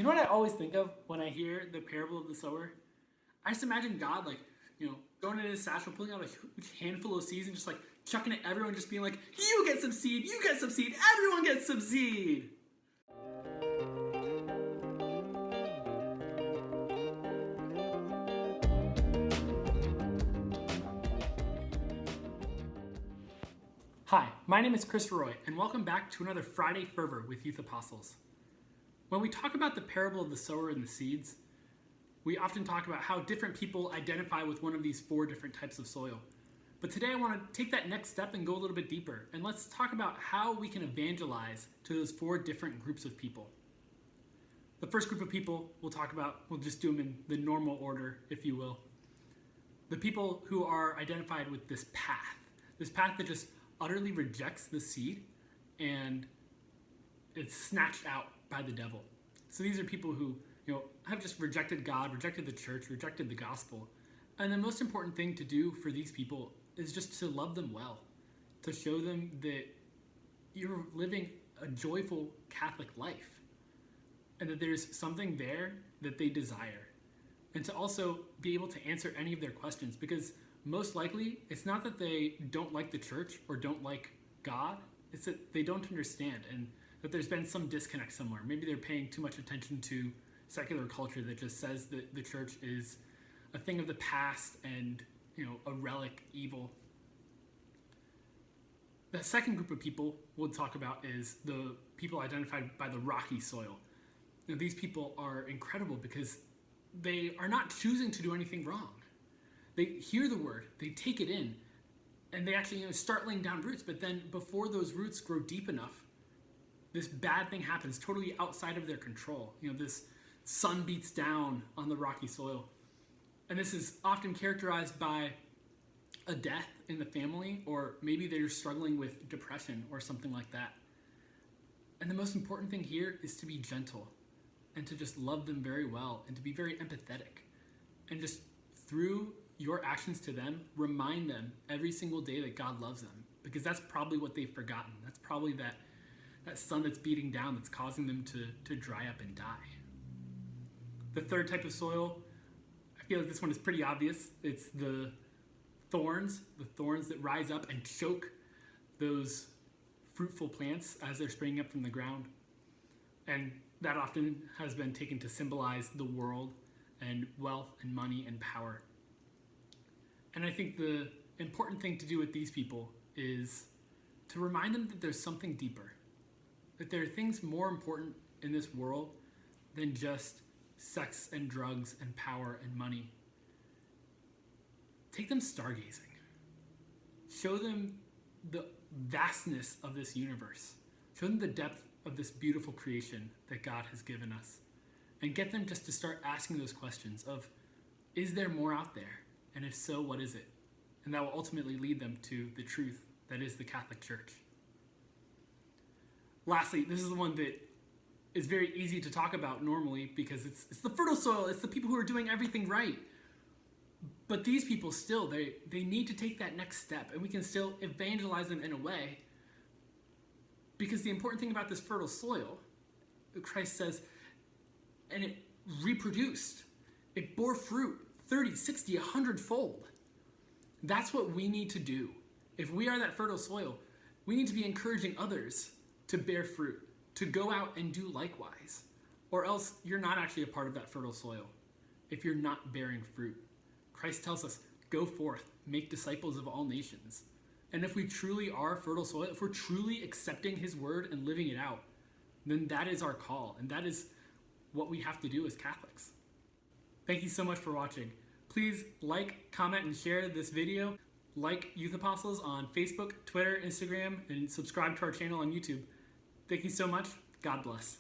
You know what I always think of when I hear the parable of the sower? I just imagine God going into his satchel, pulling out a huge handful of seeds and just chucking at everyone, just being like, you get some seed, you get some seed, everyone gets some seed. Hi, my name is Chris Roy, and welcome back to another Friday Fervor with Youth Apostles. When we talk about the parable of the sower and the seeds, we often talk about how different people identify with one of these four different types of soil. But today I want to take that next step and go a little bit deeper, and let's talk about how we can evangelize to those four different groups of people. The first group of people we'll just do them in the normal order, if you will. The people who are identified with this path that just utterly rejects the seed and it's snatched out by the devil. So these are people who have just rejected God, rejected the church, rejected the gospel. And the most important thing to do for these people is just to love them well, to show them that you're living a joyful Catholic life and that there's something there that they desire. And to also be able to answer any of their questions, because most likely it's not that they don't like the church or don't like God, it's that they don't understand and that there's been some disconnect somewhere. Maybe they're paying too much attention to secular culture that just says that the church is a thing of the past and a relic evil. The second group of people we'll talk about is the people identified by the rocky soil. These people are incredible because they are not choosing to do anything wrong. They hear the word, they take it in, and they actually start laying down roots. But then before those roots grow deep enough, this bad thing happens totally outside of their control. This sun beats down on the rocky soil. And this is often characterized by a death in the family, or maybe they're struggling with depression or something like that. And the most important thing here is to be gentle and to just love them very well and to be very empathetic. And just through your actions to them, remind them every single day that God loves them, because that's probably what they've forgotten. That's probably that sun that's beating down that's causing them to dry up and die. The third type of soil, I feel like this one is pretty obvious. It's the thorns that rise up and choke those fruitful plants as they're springing up from the ground. And that often has been taken to symbolize the world and wealth and money and power. And I think the important thing to do with these people is to remind them that there's something deeper, that there are things more important in this world than just sex and drugs and power and money. Take them stargazing. Show them the vastness of this universe. Show them the depth of this beautiful creation that God has given us. And get them just to start asking those questions of, is there more out there? And if so, what is it? And that will ultimately lead them to the truth that is the Catholic Church. Lastly, this is the one that is very easy to talk about normally because it's the fertile soil. It's the people who are doing everything right. But these people still, they need to take that next step, and we can still evangelize them in a way, because the important thing about this fertile soil, Christ says, and it reproduced. It bore fruit 30, 60, 100-fold. That's what we need to do. If we are that fertile soil, we need to be encouraging others to bear fruit, to go out and do likewise. Or else you're not actually a part of that fertile soil if you're not bearing fruit. Christ tells us, go forth, make disciples of all nations. And if we truly are fertile soil, if we're truly accepting his word and living it out, then that is our call, and that is what we have to do as Catholics. Thank you so much for watching. Please like, comment, and share this video. Like Youth Apostles on Facebook, Twitter, Instagram, and subscribe to our channel on YouTube. Thank you so much. God bless.